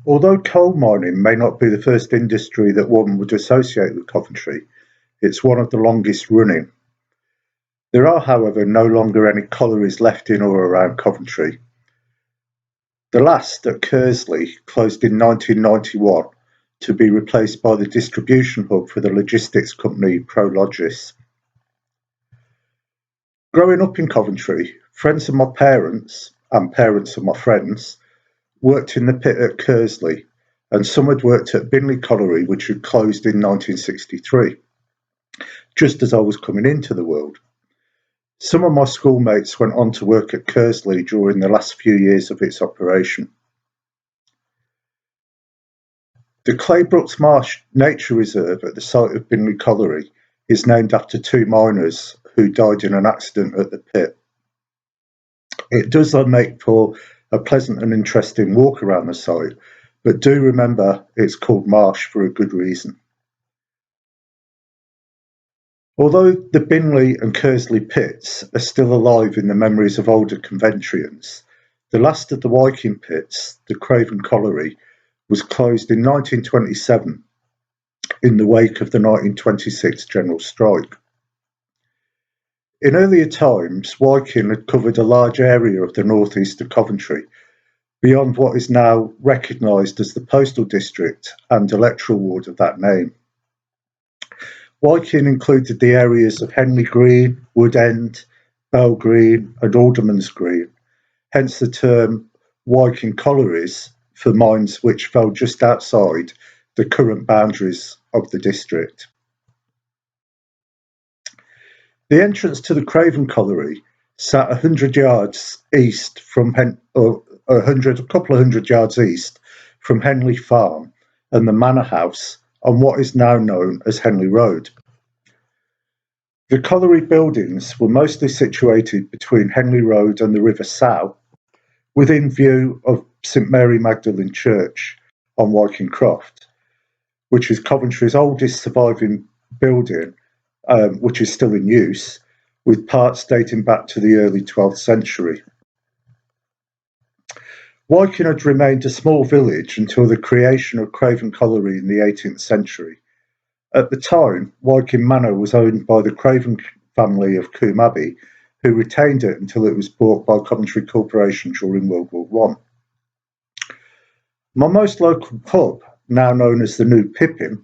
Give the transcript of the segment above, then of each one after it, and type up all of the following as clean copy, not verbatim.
Although coal mining may not be the first industry that one would associate with Coventry, it's one of the longest running. There are, however, no longer any collieries left in or around Coventry. The last, at Kersley, closed in 1991 to be replaced by the distribution hub for the logistics company Prologis. Growing up in Coventry, friends of my parents, and parents of my friends, worked in the pit at Kersley, and some had worked at Binley Colliery, which had closed in 1963, just as I was coming into the world. Some of my schoolmates went on to work at Kersley during the last few years of its operation. The Claybrooks Marsh Nature Reserve at the site of Binley Colliery is named after two miners who died in an accident at the pit. It does make for a pleasant and interesting walk around the site, but do remember it's called marsh for a good reason. Although the Binley and Kersley pits are still alive in the memories of older Conventrians, the last of the Wyken pits, the Craven Colliery, was closed in 1927 in the wake of the 1926 general strike. In earlier times, Wyken had covered a large area of the northeast of Coventry, beyond what is now recognised as the postal district and electoral ward of that name. Wyken included the areas of Henley Green, Wood End, Bell Green and Alderman's Green, hence the term Wyken Collieries for mines which fell just outside the current boundaries of the district. The entrance to the Craven Colliery sat 100 yards east from a couple of hundred yards east from Henley Farm and the Manor House on what is now known as Henley Road. The colliery buildings were mostly situated between Henley Road and the River Sow, within view of St Mary Magdalene Church on Wyken Croft, which is Coventry's oldest surviving building, which is still in use, with parts dating back to the early 12th century. Wyken had remained a small village until the creation of Craven Colliery in the 18th century. At the time, Wyken Manor was owned by the Craven family of Coombe Abbey, who retained it until it was bought by Coventry Corporation during World War I. My most local pub, now known as the New Pippin,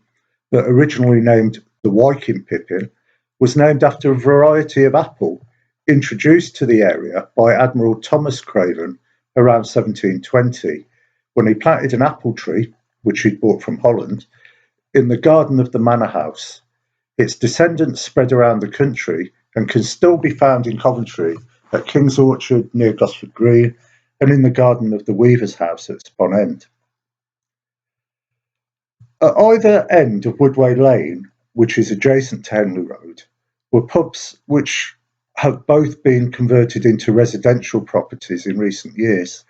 but originally named the Wyken Pippin, was named after a variety of apple introduced to the area by Admiral Thomas Craven around 1720, when he planted an apple tree, which he'd bought from Holland, in the garden of the manor house. Its descendants spread around the country and can still be found in Coventry at King's Orchard near Gosford Green and in the garden of the Weaver's house at Spon End. At either end of Woodway Lane, which is adjacent to Henley Road, were pubs which have both been converted into residential properties in recent years,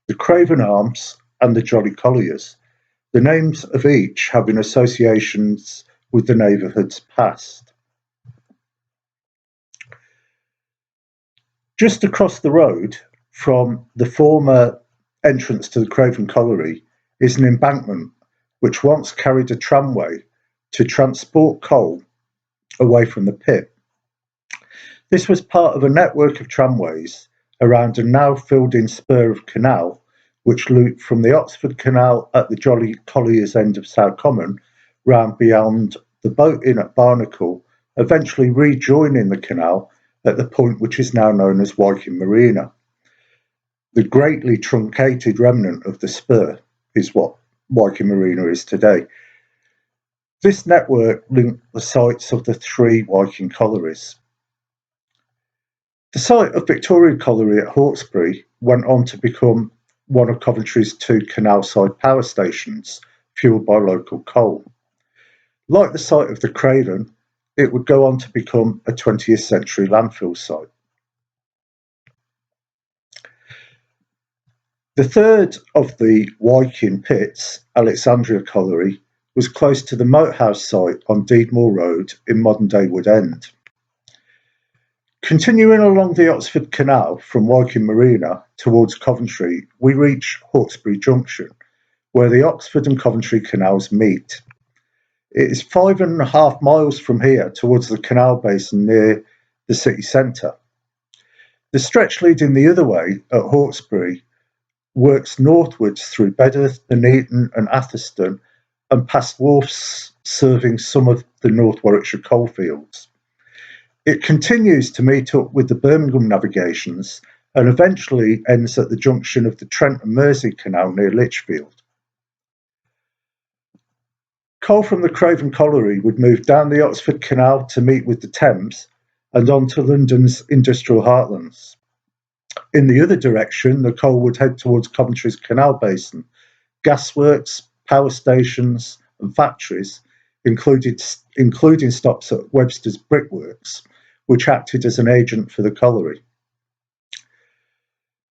the Craven Arms and the Jolly Colliers, the names of each having associations with the neighbourhood's past. Just across the road from the former entrance to the Craven Colliery is an embankment which once carried a tramway to transport coal away from the pit. This was part of a network of tramways around a now filled-in spur of canal which looped from the Oxford Canal at the Jolly Colliers end of South Common round beyond the boat inn at Barnacle, eventually rejoining the canal at the point which is now known as Wyken Marina. The greatly truncated remnant of the spur is what Wyken Marina is today. This network linked the sites of the three Wyken collieries. The site of Victoria Colliery at Hawkesbury went on to become one of Coventry's two canal-side power stations, fuelled by local coal. Like the site of the Craven, it would go on to become a 20th century landfill site. The third of the Wyken pits, Alexandria Colliery, was close to the Moathouse site on Deedmore Road in modern-day Wood End. Continuing along the Oxford Canal from Wyken Marina towards Coventry, we reach Hawkesbury Junction, where the Oxford and Coventry canals meet. It is 5.5 miles from here towards the canal basin near the city centre. The stretch leading the other way at Hawkesbury works northwards through Bedworth, Nuneaton and Atherstone and past wharfs serving some of the North Warwickshire coalfields. It continues to meet up with the Birmingham navigations and eventually ends at the junction of the Trent and Mersey Canal near Lichfield. Coal from the Craven Colliery would move down the Oxford Canal to meet with the Thames and on to London's industrial heartlands. In the other direction, the coal would head towards Coventry's canal basin. Gasworks, power stations and factories, including stops at Webster's Brickworks, which acted as an agent for the colliery.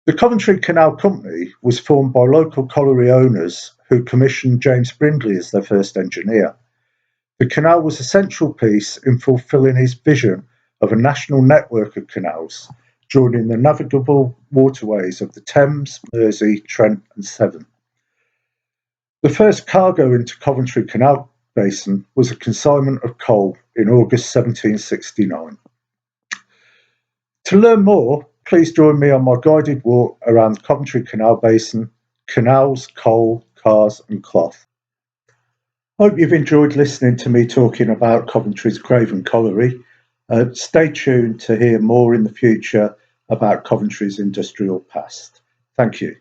The Coventry Canal Company was formed by local colliery owners who commissioned James Brindley as their first engineer. The canal was a central piece in fulfilling his vision of a national network of canals, joining the navigable waterways of the Thames, Mersey, Trent and Severn. The first cargo into Coventry Canal Basin was a consignment of coal in August 1769. To learn more, please join me on my guided walk around Coventry Canal Basin, canals, coal, cars and cloth. Hope you've enjoyed listening to me talking about Coventry's Craven Colliery. Stay tuned to hear more in the future about Coventry's industrial past. Thank you.